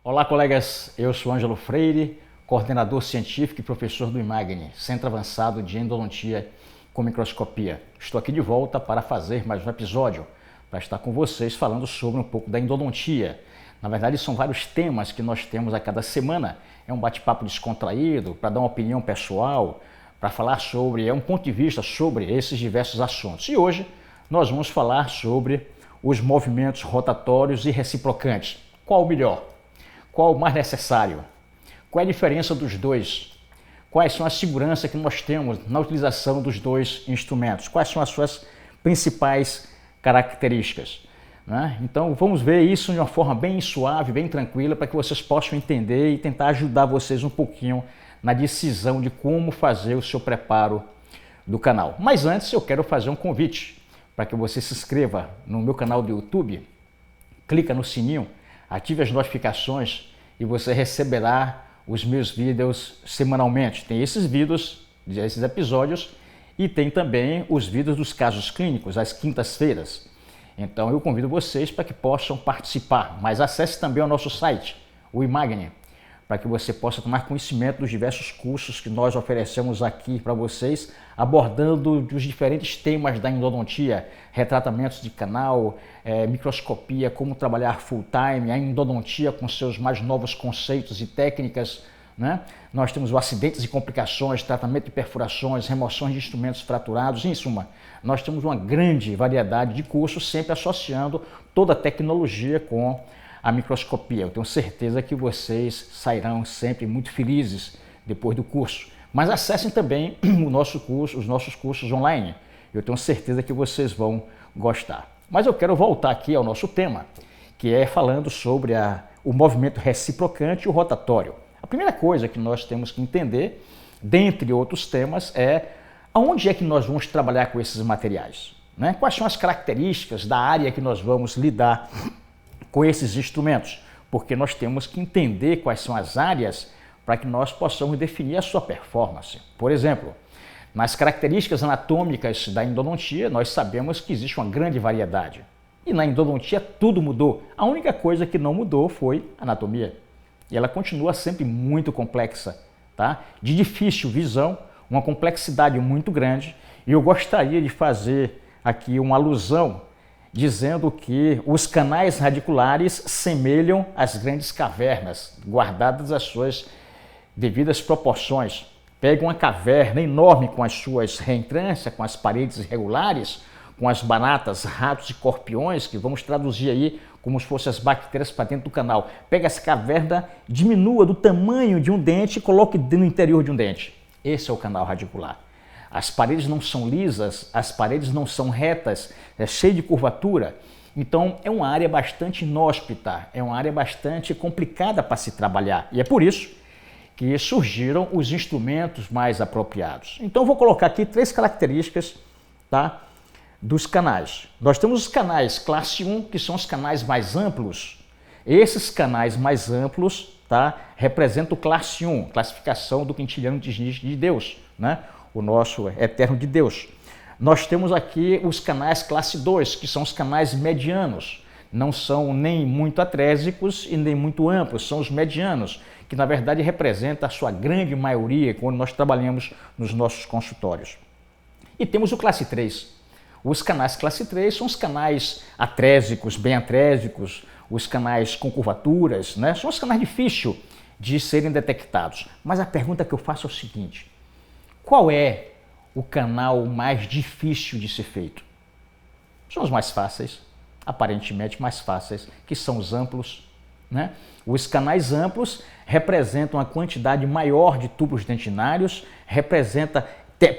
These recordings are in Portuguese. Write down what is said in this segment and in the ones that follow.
Olá, colegas. Eu sou Ângelo Freire, coordenador científico e professor do IMAGNE, Centro Avançado de Endodontia com Microscopia. Estou aqui de volta para fazer mais um episódio, para estar com vocês falando sobre um pouco da endodontia. Na verdade, são vários temas que nós temos a cada semana. É um bate-papo descontraído, para dar uma opinião pessoal, para falar sobre, um ponto de vista sobre esses diversos assuntos. E hoje nós vamos falar sobre os movimentos rotatórios e reciprocantes. Qual o melhor? Qual o mais necessário? Qual é a diferença dos dois? Quais são as seguranças que nós temos na utilização dos dois instrumentos? Quais são as suas principais características? Né? Então vamos ver isso de uma forma bem suave, bem tranquila, para que vocês possam entender e tentar ajudar vocês um pouquinho na decisão de como fazer o seu preparo do canal. Mas antes eu quero fazer um convite para que você se inscreva no meu canal do YouTube, clica no sininho, ative as notificações e você receberá os meus vídeos semanalmente. Tem esses vídeos, esses episódios, e tem também os vídeos dos casos clínicos, às quintas-feiras. Então eu convido vocês para que possam participar, mas acesse também o nosso site, o IMAGNE, para que você possa tomar conhecimento dos diversos cursos que nós oferecemos aqui para vocês, abordando os diferentes temas da endodontia, retratamentos de canal, microscopia, como trabalhar full time, a endodontia com seus mais novos conceitos e técnicas, né? Nós temos o acidentes e complicações, tratamento de perfurações, remoções de instrumentos fraturados, em suma, nós temos uma grande variedade de cursos, sempre associando toda a tecnologia com a microscopia. Eu tenho certeza que vocês sairão sempre muito felizes depois do curso. Mas acessem também o nosso curso, os nossos cursos online. Eu tenho certeza que vocês vão gostar. Mas eu quero voltar aqui ao nosso tema, que é falando sobre o movimento reciprocante e o rotatório. A primeira coisa que nós temos que entender, dentre outros temas, é aonde é que nós vamos trabalhar com esses materiais, né? Quais são as características da área que nós vamos lidar com esses instrumentos, porque nós temos que entender quais são as áreas para que nós possamos definir a sua performance. Por exemplo, nas características anatômicas da endodontia, nós sabemos que existe uma grande variedade. E na endodontia tudo mudou. A única coisa que não mudou foi a anatomia. E ela continua sempre muito complexa, tá? De difícil visão, uma complexidade muito grande. E eu gostaria de fazer aqui uma alusão dizendo que os canais radiculares semelham as grandes cavernas, guardadas as suas devidas proporções. Pega uma caverna enorme com as suas reentrâncias, com as paredes irregulares, com as baratas, ratos e escorpiões, que vamos traduzir aí como se fossem as bactérias para dentro do canal. Pega essa caverna, diminua do tamanho de um dente e coloque no interior de um dente. Esse é o canal radicular. As paredes não são lisas, as paredes não são retas, é cheio de curvatura. Então é uma área bastante inóspita, é uma área bastante complicada para se trabalhar. E é por isso que surgiram os instrumentos mais apropriados. Então eu vou colocar aqui 3 características, tá, dos canais. Nós temos os canais classe 1, que são os canais mais amplos. Esses canais mais amplos, tá, representam o classe 1, classificação do quintiliano de Deus, né? O nosso eterno de Deus. Nós temos aqui os canais classe 2, que são os canais medianos. Não são nem muito atrésicos e nem muito amplos, são os medianos, que na verdade representa a sua grande maioria quando nós trabalhamos nos nossos consultórios. E temos o classe 3. Os canais classe 3 são os canais atrésicos, bem atrésicos, os canais com curvaturas, né? São os canais difíceis de serem detectados. Mas a pergunta que eu faço é o seguinte: qual é o canal mais difícil de ser feito? São os mais fáceis, aparentemente mais fáceis, que são os amplos, né? Os canais amplos representam uma quantidade maior de tubos dentinários,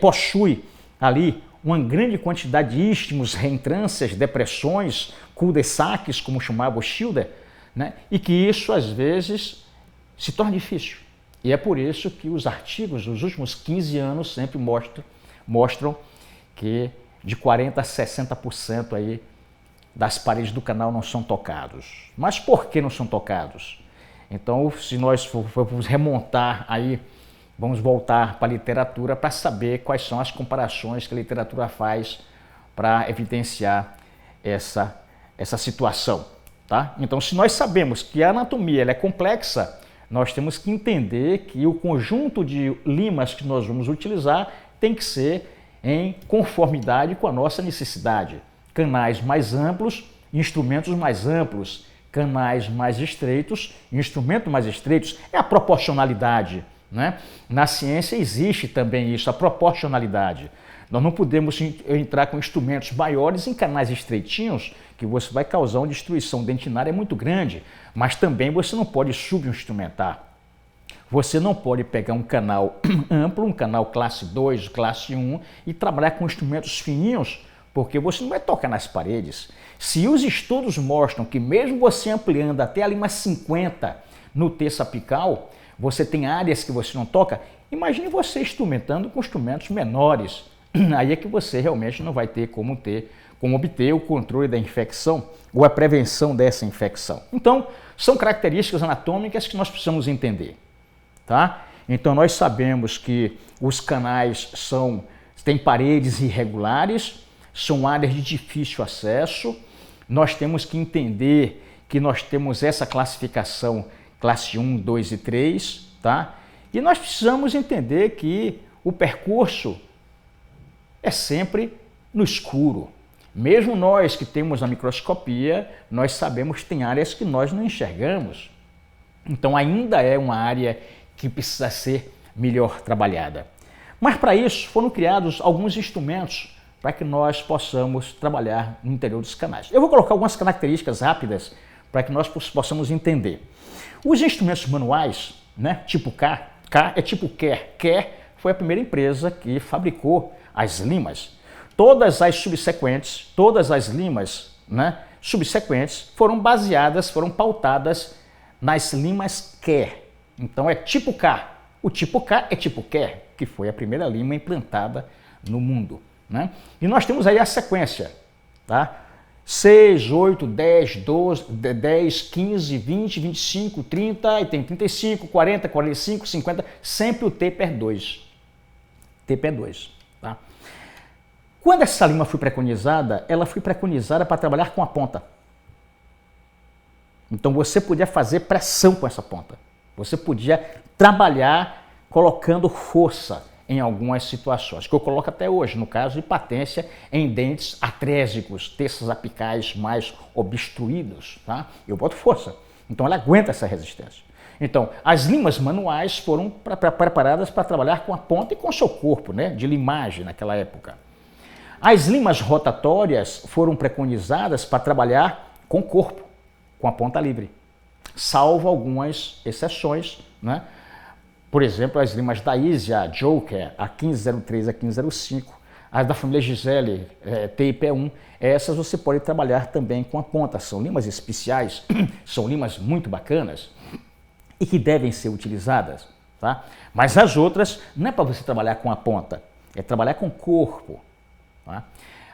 possui ali uma grande quantidade de istmos, reentrâncias, depressões, cul-de-sacs, como chamava o Schilder, né? E que isso às vezes se torna difícil. E é por isso que os artigos dos últimos 15 anos sempre mostram que de 40% a 60% aí das paredes do canal não são tocados. Mas por que não são tocados? Então, se nós formos remontar aí, vamos voltar para a literatura para saber quais são as comparações que a literatura faz para evidenciar essa situação. Tá? Então, se nós sabemos que a anatomia ela é complexa, nós temos que entender que o conjunto de limas que nós vamos utilizar tem que ser em conformidade com a nossa necessidade. Canais mais amplos, instrumentos mais amplos, canais mais estreitos, instrumentos mais estreitos. É a proporcionalidade, né? Na ciência existe também isso, a proporcionalidade. Nós não podemos entrar com instrumentos maiores em canais estreitinhos, que você vai causar uma destruição dentinária muito grande, mas também você não pode subinstrumentar. Você não pode pegar um canal amplo, um canal classe 2, classe 1 e trabalhar com instrumentos fininhos, porque você não vai tocar nas paredes. Se os estudos mostram que mesmo você ampliando até a lima 50 no terço apical, você tem áreas que você não toca, imagine você instrumentando com instrumentos menores. Aí é que você realmente não vai ter como obter o controle da infecção ou a prevenção dessa infecção. Então, são características anatômicas que nós precisamos entender. Tá? Então, nós sabemos que os canais têm paredes irregulares, são áreas de difícil acesso. Nós temos que entender que nós temos essa classificação classe 1, 2 e 3, tá? E nós precisamos entender que o percurso é sempre no escuro. Mesmo nós que temos a microscopia, nós sabemos que tem áreas que nós não enxergamos. Então ainda é uma área que precisa ser melhor trabalhada. Mas para isso foram criados alguns instrumentos para que nós possamos trabalhar no interior dos canais. Eu vou colocar algumas características rápidas para que nós possamos entender. Os instrumentos manuais, né, tipo K é tipo Kerr. Kerr foi a primeira empresa que fabricou as limas. Todas as subsequentes, todas as limas, né, subsequentes foram pautadas nas limas Kerr. Então é tipo K. O tipo K é tipo Kerr, que foi a primeira lima implantada no mundo, né? E nós temos aí a sequência, tá? 6, 8, 10, 12, 10, 15, 20, 25, 30, e tem 35, 40, 45, 50, sempre o TPR2. TPR2, tá? Quando essa lima foi preconizada, ela foi preconizada para trabalhar com a ponta. Então você podia fazer pressão com essa ponta. Você podia trabalhar colocando força em algumas situações, que eu coloco até hoje, no caso de patência em dentes atrésicos, terços apicais mais obstruídos, tá? Eu boto força, então ela aguenta essa resistência. Então, as limas manuais foram preparadas para trabalhar com a ponta e com o seu corpo, né, de limagem naquela época. As limas rotatórias foram preconizadas para trabalhar com o corpo, com a ponta livre, salvo algumas exceções, né? Por exemplo, as limas da Easy, a Joker, a 1503, a 1505, as da família Gisele, TIP1, essas você pode trabalhar também com a ponta. São limas especiais, são limas muito bacanas e que devem ser utilizadas, tá? Mas as outras não é para você trabalhar com a ponta, é trabalhar com o corpo, tá?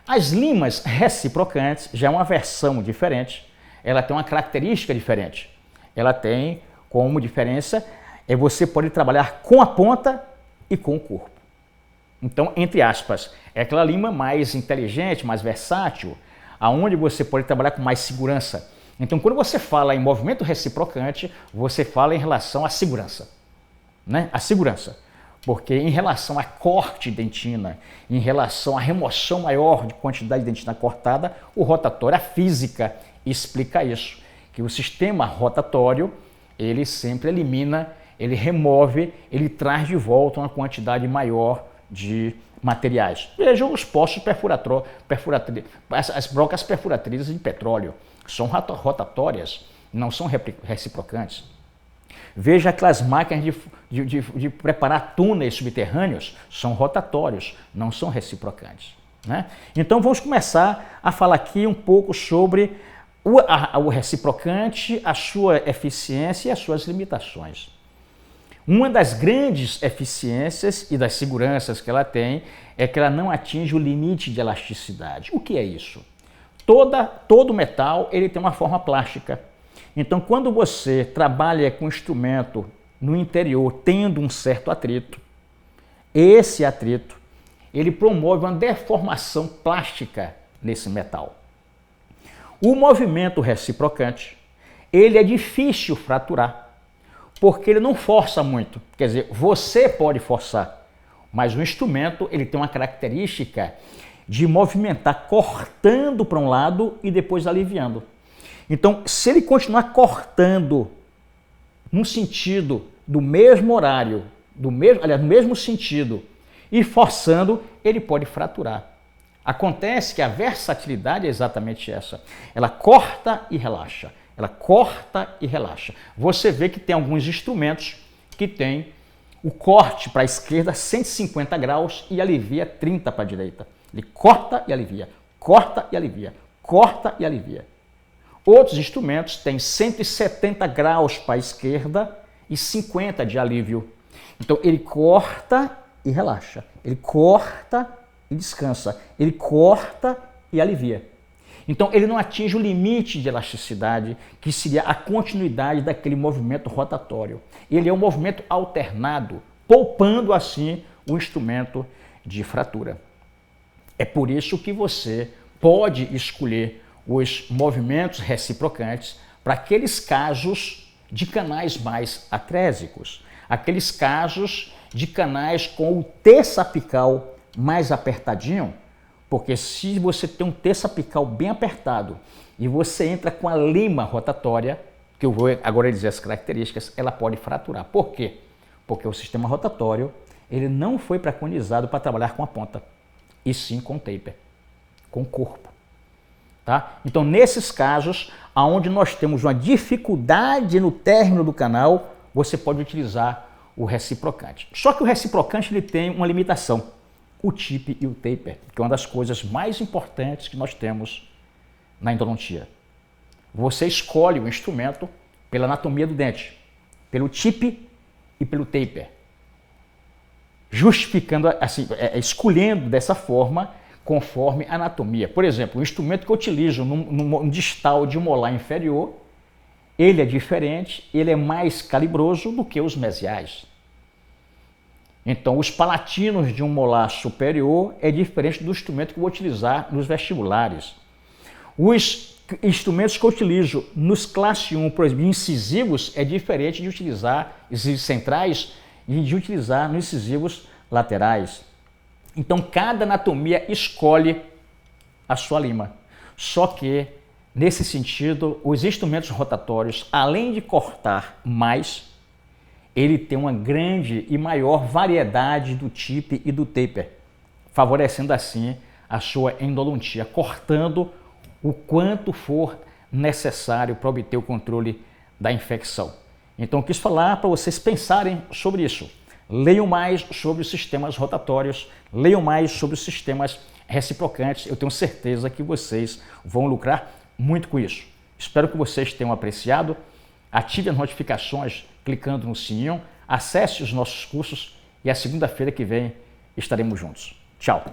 As limas reciprocantes já é uma versão diferente, ela tem uma característica diferente. Ela tem como diferença você pode trabalhar com a ponta e com o corpo. Então, entre aspas, é aquela lima mais inteligente, mais versátil, aonde você pode trabalhar com mais segurança. Então, quando você fala em movimento reciprocante, você fala em relação à segurança, né? A segurança. Porque em relação à corte dentina, em relação à remoção maior de quantidade de dentina cortada, o rotatório, a física explica isso, que o sistema rotatório, ele sempre elimina, ele remove, ele traz de volta uma quantidade maior de materiais. Vejam os poços as brocas perfuratrizes de petróleo. São rotatórias, não são reciprocantes. Veja aquelas máquinas de preparar túneis subterrâneos, são rotatórios, não são reciprocantes, né? Então vamos começar a falar aqui um pouco sobre o reciprocante, a sua eficiência e as suas limitações. Uma das grandes eficiências e das seguranças que ela tem é que ela não atinge o limite de elasticidade. O que é isso? Todo metal ele tem uma forma plástica. Então, quando você trabalha com instrumento no interior tendo um certo atrito, esse atrito ele promove uma deformação plástica nesse metal. O movimento reciprocante, ele é difícil fraturar, porque ele não força muito. Quer dizer, você pode forçar, mas o instrumento ele tem uma característica de movimentar cortando para um lado e depois aliviando. Então, se ele continuar cortando no sentido do mesmo horário, no mesmo sentido, e forçando, ele pode fraturar. Acontece que a versatilidade é exatamente essa. Ela corta e relaxa. Ela corta e relaxa. Você vê que tem alguns instrumentos que tem o corte para a esquerda 150 graus e alivia 30 para a direita. Ele corta e alivia, corta e alivia, corta e alivia. Outros instrumentos têm 170 graus para a esquerda e 50 de alívio. Então ele corta e relaxa, ele corta e descansa, ele corta e alivia. Então ele não atinge o limite de elasticidade, que seria a continuidade daquele movimento rotatório. Ele é um movimento alternado, poupando assim o instrumento de fratura. É por isso que você pode escolher os movimentos reciprocantes para aqueles casos de canais mais atrésicos, aqueles casos de canais com o terço apical mais apertadinho, porque se você tem um terço apical bem apertado e você entra com a lima rotatória, que eu vou agora dizer as características, ela pode fraturar. Por quê? Porque o sistema rotatório ele não foi preconizado para trabalhar com a ponta, e sim com o taper, com o corpo. Tá? Então, nesses casos, onde nós temos uma dificuldade no término do canal, você pode utilizar o reciprocante. Só que o reciprocante ele tem uma limitação, o tip e o taper, que é uma das coisas mais importantes que nós temos na endodontia. Você escolhe o instrumento pela anatomia do dente, pelo tip e pelo taper, justificando, assim, escolhendo dessa forma, conforme a anatomia. Por exemplo, o instrumento que eu utilizo no distal de molar inferior, ele é diferente, ele é mais calibroso do que os mesiais. Então, os palatinos de um molar superior é diferente do instrumento que eu vou utilizar nos vestibulares. Os instrumentos que eu utilizo nos classe 1, por exemplo, incisivos, é diferente de utilizar incisivos centrais e de utilizar nos incisivos laterais. Então, cada anatomia escolhe a sua lima. Só que, nesse sentido, os instrumentos rotatórios, além de cortar mais, ele tem uma grande e maior variedade do tip e do taper, favorecendo assim a sua endodontia, cortando o quanto for necessário para obter o controle da infecção. Então, eu quis falar para vocês pensarem sobre isso. Leiam mais sobre os sistemas rotatórios, leiam mais sobre os sistemas reciprocantes. Eu tenho certeza que vocês vão lucrar muito com isso. Espero que vocês tenham apreciado. Ative as notificações clicando no sininho, acesse os nossos cursos e a segunda-feira que vem estaremos juntos. Tchau!